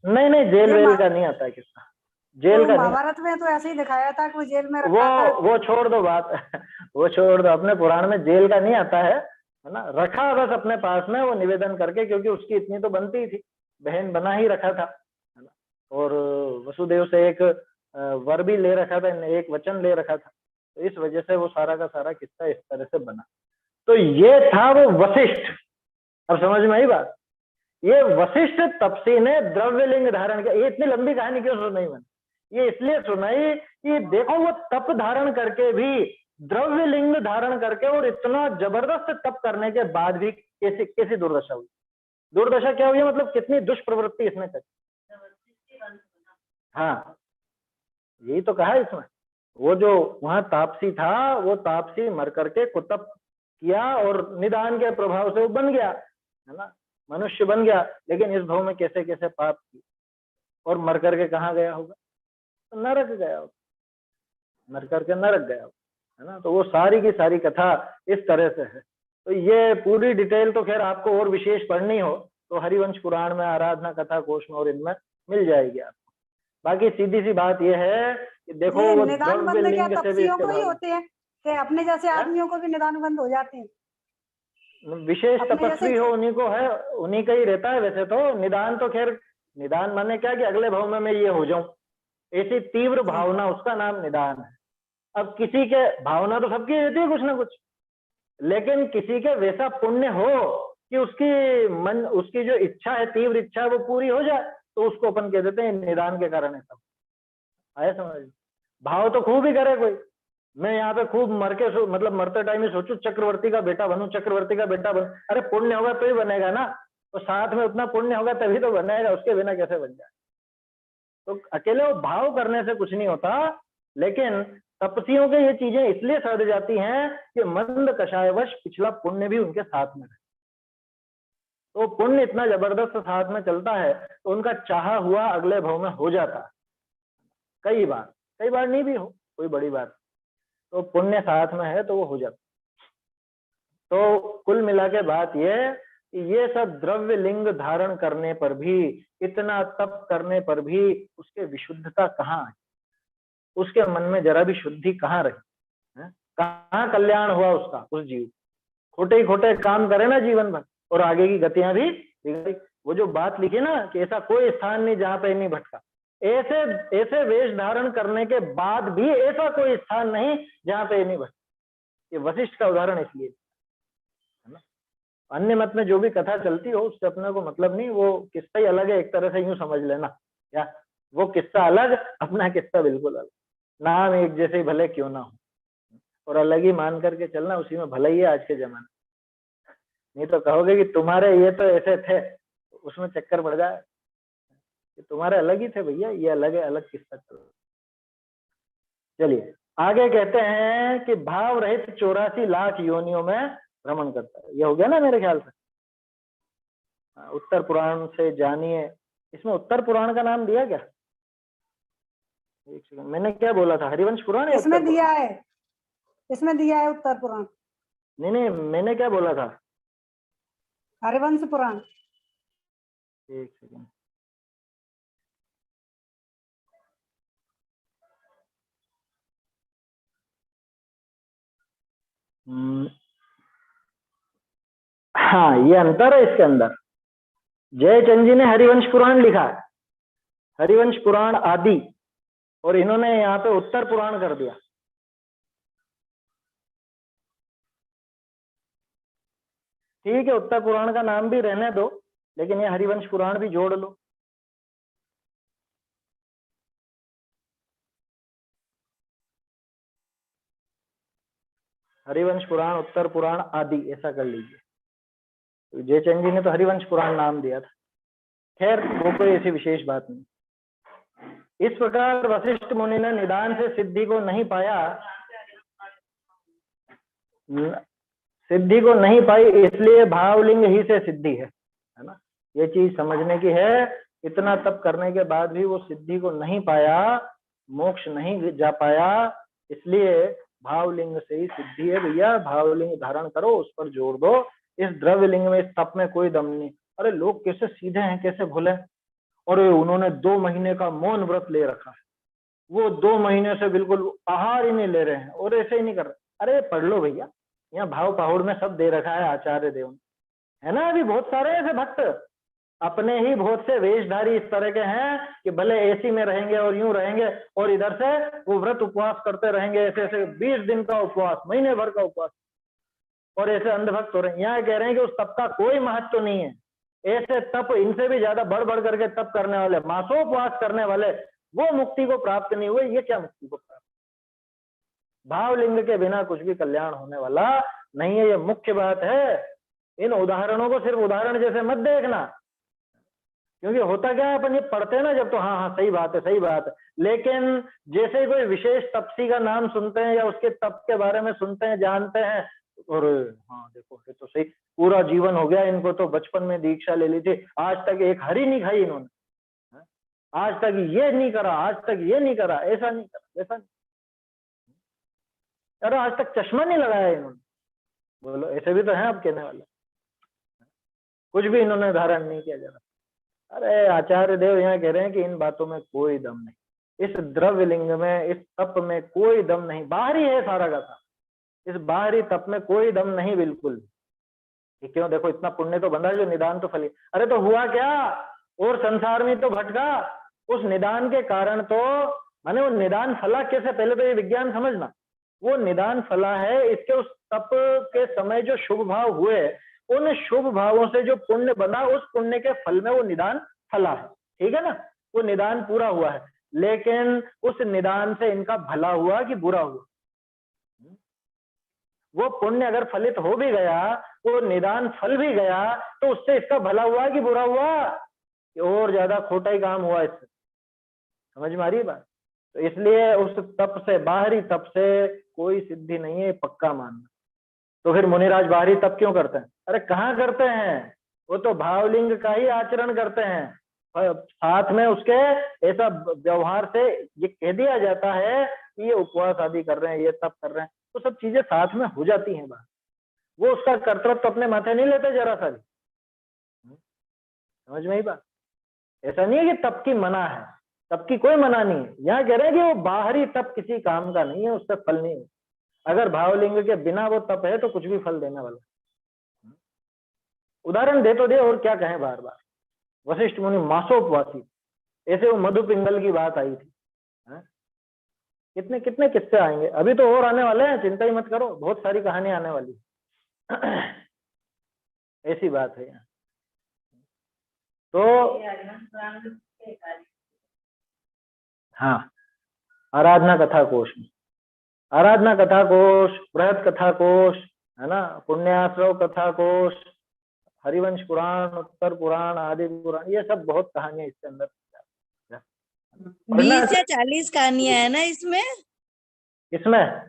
नहीं नहीं, जेल ये वेल का नहीं आता है किस्सा, जेल तो का नहीं। महाभारत में तो ऐसे ही दिखाया था कि वो जेल में रखा था। वो छोड़ दो बात वो छोड़ दो, अपने पुराण में जेल का नहीं आता है ना। रखा बस अपने पास में वो निवेदन करके, क्योंकि उसकी इतनी तो बनती ही थी, बहन बना ही रखा था, है ना। और वसुदेव से एक वर भी ले रखा था, एक वचन ले रखा था, तो इस वजह से वो सारा का सारा किस्सा इस तरह से बना। तो ये था वो वशिष्ठ। अब समझ में आई बात। ये वशिष्ठ तपसी ने द्रव्य लिंग धारण किया। ये इतनी लंबी कहानी क्यों सुनाई मैंने, ये इसलिए सुनाई कि देखो वो तप धारण करके भी, द्रव्य लिंग धारण करके, और इतना जबरदस्त तप करने के बाद भी कैसी कैसी दुर्दशा हुई। दुर्दशा क्या हुई, मतलब कितनी दुष्प्रवृत्ति इसने करी। हाँ, यही तो कहा इसमें। वो जो वहां तापसी था, वो तापसी मर करके कुतप किया, और निदान के प्रभाव से वो बन गया, है ना, मनुष्य बन गया। लेकिन इस भाव में कैसे कैसे पाप की, और मर करके कहाँ गया होगा, तो नरक गया होगा, मर करके नरक गया होगा, है ना। तो वो सारी की सारी कथा इस तरह से है। तो ये पूरी डिटेल तो खैर आपको और विशेष पढ़नी हो तो हरिवंश पुराण में, आराधना कथा कोश में और इनमें मिल जाएगी आपको। बाकी सीधी सी बात यह है कि देखो ये वो निदान द्रव्य बंद क्या लिंग से भी तपस्वियों इसके को ही भाव, होते हैं कि अपने जैसे आदमियों को भी निदान बंद हो जाते हैं? विशेष अपने तपस्वी जैसे हो उन्हीं को है, उन्हीं का ही रहता है। वैसे तो निदान तो खैर, निदान माने क्या कि अगले भाव में मैं ये हो जाऊं, ऐसी तीव्र भावना, उसका नाम निदान है। अब किसी के भावना तो सबकी रहती है कुछ ना कुछ, लेकिन किसी के वैसा पुण्य हो कि उसकी जो इच्छा है, तीव्र इच्छा है, वो पूरी हो जाए, तो उसको अपन कह देते हैं निदान के कारण है सब। आया समझ। भाव तो खूब ही करे कोई, मैं यहाँ पे खूब मर के मतलब मरते टाइम ही सोचू चक्रवर्ती का बेटा बनूं, चक्रवर्ती का बेटा बनूं। अरे पुण्य होगा तो ही बनेगा ना, तो साथ में उतना पुण्य होगा तभी तो बनेगा, उसके बिना कैसे बन जाए। तो अकेले वो भाव करने से कुछ नहीं होता, लेकिन तपस्वियों के ये चीजें इसलिए सड़ जाती हैं कि मंद कषायवश पिछला पुण्य भी उनके साथ में है। तो पुण्य इतना जबरदस्त साथ में चलता है तो उनका चाहा हुआ अगले भाव में हो जाता है। कई बार नहीं भी हो, कोई बड़ी बात। तो पुण्य साथ में है तो वो हो जाता। तो कुल मिला के बात ये कि ये सब द्रव्य लिंग धारण करने पर भी, इतना तप करने पर भी उसके विशुद्धता कहाँ है, उसके मन में जरा भी शुद्धि कहाँ रही है? कहाँ कल्याण हुआ उसका, उस जीव। खोटे ही खोटे काम करे ना जीवन भर और आगे की गतियां भी बिगड़ी। वो जो बात लिखी ना कि ऐसा कोई स्थान नहीं जहां पे नहीं भटका, ऐसे ऐसे वेश धारण करने के बाद भी ऐसा कोई स्थान नहीं जहां पे नहीं भटका। ये वशिष्ठ का उदाहरण इसलिए है ना। अन्य मत में जो भी कथा चलती हो उससे अपने को मतलब नहीं, वो किस्सा ही अलग है, एक तरह से यूं समझ लेना। क्या वो किस्सा अलग, अपना किस्सा बिल्कुल अलग। नाम एक जैसे ही भले क्यों ना हो, और अलग ही मान करके चलना, उसी में भला ही है आज के जमाने। नहीं तो कहोगे कि तुम्हारे ये तो ऐसे थे, उसमें चक्कर पड़ जाए कि तुम्हारे अलग ही थे भैया, ये अलग है, अलग किस्सा चल। चलिए आगे कहते हैं कि भाव रहित 84 लाख योनियों में भ्रमण करता है। ये हो गया ना मेरे ख्याल से। उत्तर पुराण से जानिए। इसमें उत्तर पुराण का नाम दिया क्या? एक सेकंड, मैंने क्या बोला था, हरिवंश पुराण या इसमें उत्तर दिया पुराण? है, इसमें दिया है उत्तर पुराण। नहीं, मैंने क्या बोला था? हरिवंश पुराण। एक सेकंड, हाँ ये अंतर है इसके अंदर। जयचंद जी ने हरिवंश पुराण लिखा है, हरिवंश पुराण आदि, और इन्होंने यहाँ पे उत्तर पुराण कर दिया। ठीक है, उत्तर पुराण का नाम भी रहने दो, लेकिन ये हरिवंश पुराण भी जोड़ लो। हरिवंश पुराण, उत्तर पुराण आदि ऐसा कर लीजिए। तो जयचंद जी ने तो हरिवंश पुराण नाम दिया था। खैर वो कोई ऐसी विशेष बात नहीं। इस प्रकार वशिष्ठ मुनि ने निदान से सिद्धि को नहीं पाया, सिद्धि को नहीं पाई, इसलिए भावलिंग ही से सिद्धि है ना। ये चीज समझने की है। इतना तप करने के बाद भी वो सिद्धि को नहीं पाया, मोक्ष नहीं जा पाया, इसलिए भावलिंग से ही सिद्धि है भैया। भावलिंग धारण करो, उस पर जोर दो। इस द्रव्य लिंग में, इस तप में कोई दम नहीं। अरे लोग कैसे सीधे हैं, कैसे भोले, और उन्होंने 2 महीने का मौन व्रत ले रखा है, वो 2 महीने से बिल्कुल आहार ही नहीं ले रहे हैं और ऐसे ही नहीं कर रहे। अरे पढ़ लो भैया, यहाँ भाव पहाड़ में सब दे रखा है आचार्य देव ने, है ना। अभी बहुत सारे ऐसे भक्त अपने ही बहुत से वेशधारी इस तरह के हैं कि भले एसी में रहेंगे और यूं रहेंगे, और इधर से वो व्रत उपवास करते रहेंगे, ऐसे ऐसे 20 दिन का उपवास, महीने भर का उपवास, और ऐसे अंधभक्त हो रहे हैं। यहाँ कह रहे हैं कि उस तप का कोई महत्व नहीं है। ऐसे तप, इनसे भी ज्यादा बढ़ बढ़ करके तप करने वाले, मासों उपवास करने वाले, वो मुक्ति को प्राप्त नहीं हुए। ये क्या मुक्ति को प्राप्त? भावलिंग के बिना कुछ भी कल्याण होने वाला नहीं है, ये मुख्य बात है। इन उदाहरणों को सिर्फ उदाहरण जैसे मत देखना, क्योंकि होता क्या है, अपन ये पढ़ते हैं ना जब, तो हाँ हाँ सही बात है, सही बात है, लेकिन जैसे ही कोई विशेष तपसी का नाम सुनते हैं या उसके तप के बारे में सुनते हैं, जानते हैं, और हाँ देखो ये तो सही, पूरा जीवन हो गया इनको, तो बचपन में दीक्षा ले ली थी, आज तक एक हरी नहीं खाई इन्होंने, आज तक ये नहीं करा, आज तक ये नहीं करा, ऐसा नहीं करा, वैसा नहीं, अरे आज तक चश्मा नहीं लगाया इन्होंने। बोलो ऐसे भी तो है अब कहने वाले, कुछ भी इन्होंने धारण नहीं किया जरा। अरे आचार्य देव यहाँ कह रहे हैं कि इन बातों में कोई दम नहीं, इस द्रव्य लिंग में, इस तप में कोई दम नहीं, बाहरी है सारा का सारा। इस बाहरी तप में कोई दम नहीं बिल्कुल। क्यों? देखो इतना पुण्य तो बंधा जो निदान तो फली। अरे तो हुआ क्या, और संसार में तो भटका, उस निदान के कारण तो, माने वो निदान फला कैसे, पहले तो ये विज्ञान समझना। वो निदान फला है इसके उस तप के समय जो शुभ भाव हुए, उन शुभ भावों से जो पुण्य बना, उस पुण्य के फल में वो निदान फला है। ठीक है ना, वो निदान पूरा हुआ है, लेकिन उस निदान से इनका भला हुआ कि बुरा हुआ? वो पुण्य अगर फलित हो भी गया, वो निदान फल भी गया, तो उससे इसका भला हुआ कि बुरा हुआ? और ज्यादा खोटा ही काम हुआ इससे। समझ में आ रही है बात? तो इसलिए उस तप से, बाहरी तप से कोई सिद्धि नहीं है, पक्का मानना। तो फिर मुनिराज बाहरी तप क्यों करते हैं? अरे कहाँ करते हैं, वो तो भावलिंग का ही आचरण करते हैं। साथ में उसके ऐसा व्यवहार से ये कह दिया जाता है कि ये उपवास आदि कर रहे हैं, ये तप कर रहे हैं, तो सब चीजें साथ में हो जाती हैं बाहर। वो उसका कर्तव्य तो अपने माथे नहीं लेते जरा सा भी। समझ में ही बात? ऐसा नहीं है कि तप की मना है, तप की कोई मना नहीं है। यहाँ कह रहे हैं कि वो बाहरी तप किसी काम का नहीं है, उससे फल नहीं है। अगर भावलिंग के बिना वो तप है तो कुछ भी फल देने वाला। उदाहरण दे तो दे, और क्या कहें बार बार। वशिष्ठ मुनि मासोपवासी, ऐसे वो मधु पिंगल की बात आई थी। कितने कितने किस्से आएंगे, अभी तो और आने वाले हैं, चिंता ही मत करो, बहुत सारी कहानियां आने वाली। ऐसी बात है यहाँ। तो हाँ, आराधना कथा कोश में, आराधना कथा कोश, बृहद कथा कोश, है ना, पुण्याश्रव कथा कोश, हरिवंश पुराण, उत्तर पुराण, आदि पुराण, ये सब बहुत कहानियां इसके अंदर। 20 या 40 कहानियां है ना इसमें? इसमें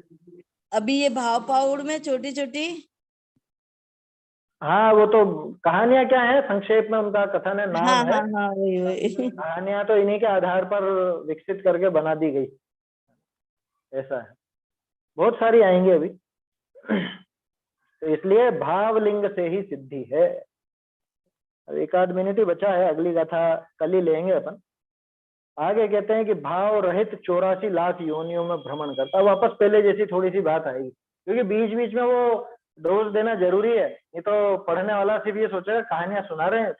अभी ये भाव पाउड़ में छोटी छोटी। हाँ, वो तो कहानियां क्या है, संक्षेप में उनका कथन है, नाम हाँ है। हाँ हाँ, वही कहानियां तो इन्हीं के आधार पर विकसित करके बना दी गई, ऐसा है। बहुत सारी आएंगी अभी। तो इसलिए भावलिंग से ही सिद्धि है। अब 1 आध मिनट ही बचा है, अगली गाथा कल ही लेंगे अपन। आगे कहते हैं कि भाव रहित 84 लाख योनियों में भ्रमण करता। वापस पहले जैसी थोड़ी सी बात आएगी, क्योंकि बीच बीच में वो डोज देना जरूरी है, नहीं तो पढ़ने वाला सिर्फ ये सोचेगा कहानियां सुना रहे हैं।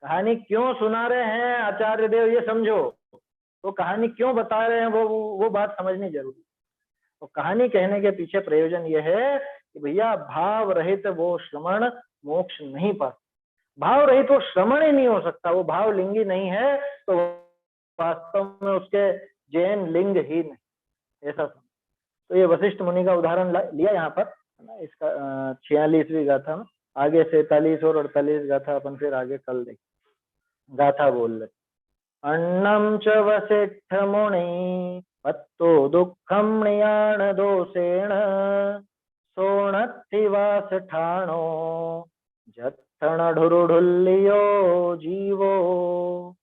कहानी क्यों सुना रहे हैं आचार्य देव, ये समझो। वो कहानी क्यों बता रहे हैं, वो बात समझनी जरूरी। तो कहानी कहने के पीछे प्रयोजन ये है कि भैया भाव रहित वो श्रमण मोक्ष नहीं पा, भाव रहित वो श्रमण ही नहीं हो सकता, वो भाव लिंगी नहीं है, तो वास्तव में उसके जैन लिंग ही नहीं, ऐसा। तो ये वशिष्ठ मुनि का उदाहरण लिया यहाँ पर, है ना। इसका 46वीं गाथा में आगे 47 और 48 गाथा अपन फिर आगे कल देखें। गाथा बोल रहे, अन्नम च वसिष्ठ मुनि पत्तो दुःखम नियाण दोषेण सोणत्थिवास ठाणो जत्थण ढुरुढुल्लियो जीवो।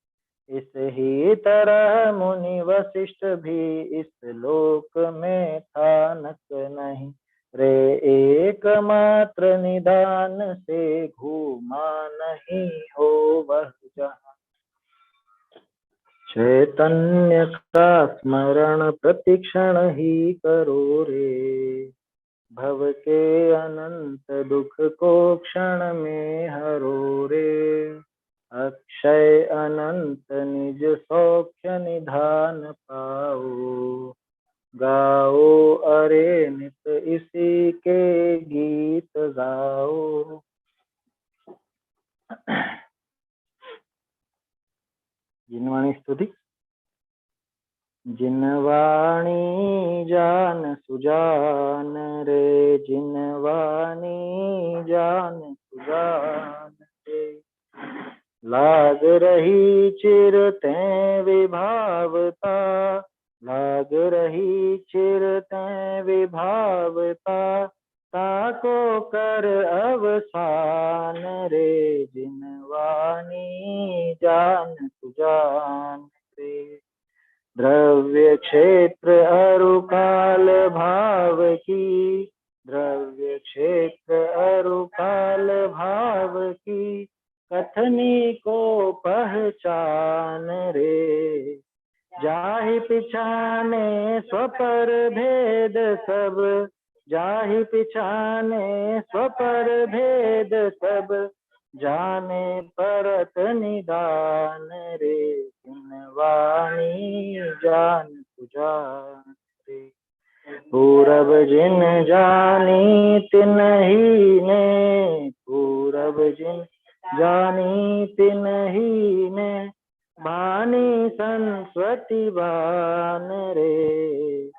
इस ही तरह मुनि वशिष्ठ भी इस लोक में था नक नहीं रे, एकमात्र निदान से घूमा नहीं हो वह जहाँ। चैतन्य का स्मरण प्रतिक्षण ही करो रे, भव के अनंत दुख को क्षण में हरो रे, अक्षय अनंत निज सौख्य निधान पाओ, गाओ अरे नित इसी के गीत गाओ। जिनवाणी स्तुति। जिनवाणी जान सुजान रे, जिनवाणी जान सुजान रे, लाग रही चिरते विभावता, लाग रही चिरते विभावता, ताको कर अवसान रे, जिनवाणी जान सुजान रे। द्रव्य क्षेत्र अरुकाल भाव की, द्रव्य क्षेत्र अरुकाल भाव की, कथनी को पहचान रे, जाहि पिछाने स्वपर भेद सब, जाहि पिछाने स्वपर भेद सब, जाने परत निदान रे, जिनवाणी जान सुजान रे। पूरब जिन जानी तिनहि ने, पूरब जिन जानी तिनहि ने, भानी संस्वती बान रे,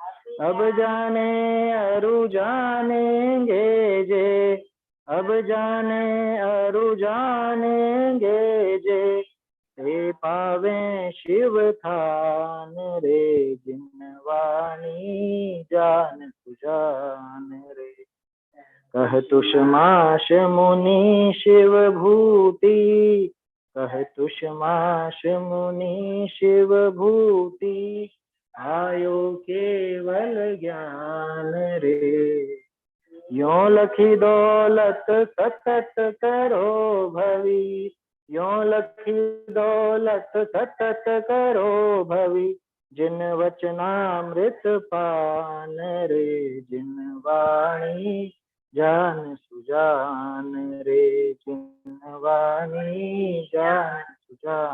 अब जाने अरु जानेंगे जे, अब जाने अरु जानेंगे जे, ते पावे शिव थान रे, जिन वाणी जान सुजान रे। कह तुषमाश मुनि शिव भूति, कह तुषमाश मुनि शिव भूति, आयो केवल ज्ञान रे। यों लखी दौलत सतत करो भवी, यों लखी दौलत सतत करो भवी, जिन वचनामृत पान रे। जिन वाणी जान सुजान रे, जिन वाणी जान सुजान।